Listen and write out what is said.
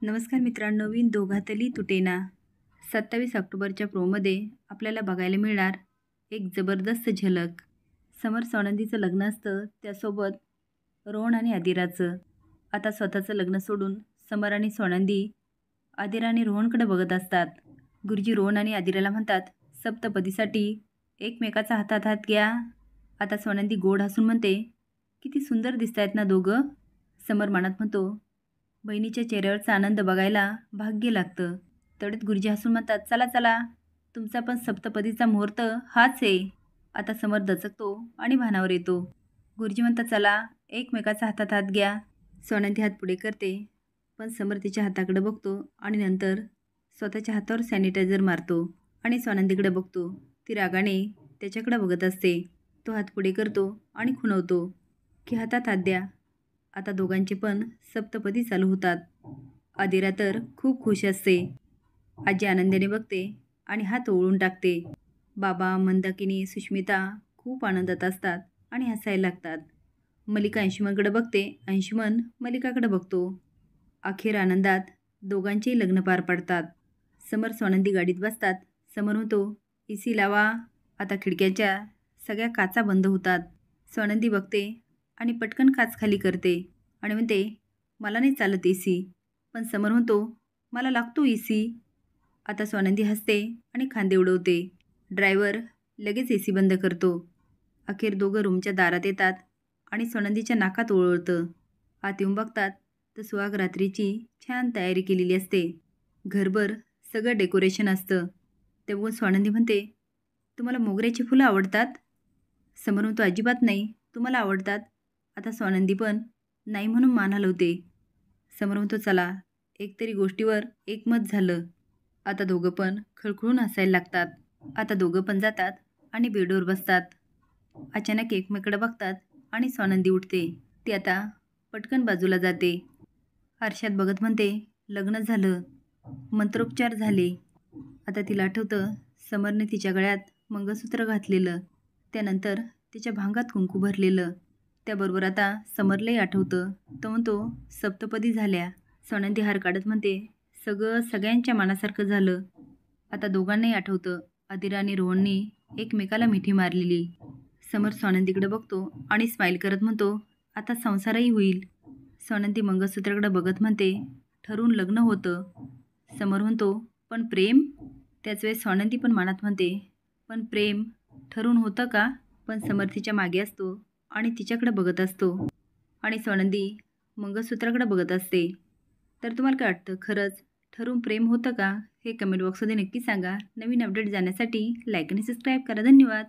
नमस्कार मित्रांनो, नवीन दोघातली तुटेना 27 ऑक्टोबरच्या प्रोमध्ये आपल्याला बघायला मिळणार एक जबरदस्त झलक. समर सोनंदीचं लग्न असतं, त्यासोबत रोहन आणि आदिराचं. आता स्वतःचं लग्न सोडून समर आणि सोनंदी आदिरा आणि रोहनकडे बघत असतात. गुरुजी रोहन आणि आदिराला म्हणतात, सप्तपदीसाठी एकमेकाचा हातात हात घ्या. आता सोनंदी गोड हसून म्हणते, किती सुंदर दिसतायत ना दोघं. समर मनात म्हणतो, बहिणीच्या चेहऱ्यावरचा आनंद बघायला भाग्य लागतं. तेवढ्यात गुरुजी हसून म्हणतात, चला चला, तुमचा पण सप्तपदीचा मुहूर्त हाच आहे. आता समर दचकतो आणि भानावर येतो. गुरुजी म्हणतात, चला एकमेकाचा हातात हात घ्या. सोनंदी हात पुढे करते, पण समर तिच्या हाताकडे बघतो आणि नंतर स्वतःच्या हातावर सॅनिटायझर मारतो आणि सोनंदीकडे बघतो. ती रागाने त्याच्याकडे बघत असते. तो हात पुढे करतो आणि खुणवतो की हातात हात द्या. आता दोघांचे पण सप्तपदी चालू होतात. आदिरा तर खूप खुश असते. आजी आनंदाने बघते आणि हात ओळून टाकते. बाबा, मंदाकिनी, सुष्मिता खूप आनंदात असतात आणि हसायला लागतात. मलिका अंशुमनकडे बघते, अंशुमन मलिकाकडे बघतो. अखेर आनंदात दोघांचेही लग्न पार पडतात. समर सोनंदी गाडीत बसतात. समर म्हणतो, एसी लावा. आता खिडक्याच्या सगळ्या काचा बंद होतात. सोनंदी बघते आणि पटकन काच खाली करते आणि म्हणते, मला नाही चालत एसी. पण समर म्हणतो, मला लागतो एसी. आता सोनंदी हसते आणि खांदे उडवते. ड्रायव्हर लगेच एसी बंद करतो. अखेर दोघं रूमच्या दारात येतात आणि सोनंदीच्या नाकात ओळवतं. आत येऊन बघतात तर सुहाग रात्रीची छान तयारी केलेली असते. घरभर सगळं डेकोरेशन असतं. ते बघून सोनंदी म्हणते, तुम्हाला मोगऱ्याची फुलं आवडतात? समर म्हणतो, अजिबात नाही, तुम्हाला आवडतात? आता सोनंदी पण नाही म्हणून मान हलवते. समर म्हणतो, चला एकतरी गोष्टीवर एकमत झालं. आता दोघं पण खळखळून हसायला लागतात. आता दोघं पण जातात आणि बेडवर बसतात. अचानक एकमेकडे बघतात आणि सोनंदी उठते. ती आता पटकन बाजूला जाते. आरशात बघत म्हणते, लग्न झालं, मंत्रोपचार झाले. आता तिला आठवतं समरने तिच्या गळ्यात मंगळसूत्र घातलेलं, त्यानंतर तिच्या भांगात कुंकू भरलेलं. त्याबरोबर आता समरलाही आठवतं. तो म्हणतो, सप्तपदी झाल्या. सोनंदी हार काढत म्हणते, सगळं सगळ्यांच्या मनासारखं झालं. आता दोघांनाही आठवतं आदिरा आणि रोहननी एकमेकाला मिठी मारलेली. समर सोनंदीकडे बघतो आणि स्माईल करत म्हणतो, आता संसारही होईल. सोनंदी मंगळसूत्राकडे बघत म्हणते, ठरवून लग्न होतं. समर म्हणतो, पण प्रेम? त्याच वेळेस सोनंदी पण मनात म्हणते, पण प्रेम ठरवून होतं का? पण समर तिच्या मागे असतो आणि तिच्याकडे बघत असतो आणि सोनंदी मंगळसूत्राकडे बघत असते. तर तुम्हाला काय वाटतं, खरंच ठरवून प्रेम होतं का? हे कमेंट बॉक्समध्ये नक्की सांगा. नवीन अपडेट जाण्यासाठी लाईक आणि सबस्क्राईब करा. धन्यवाद.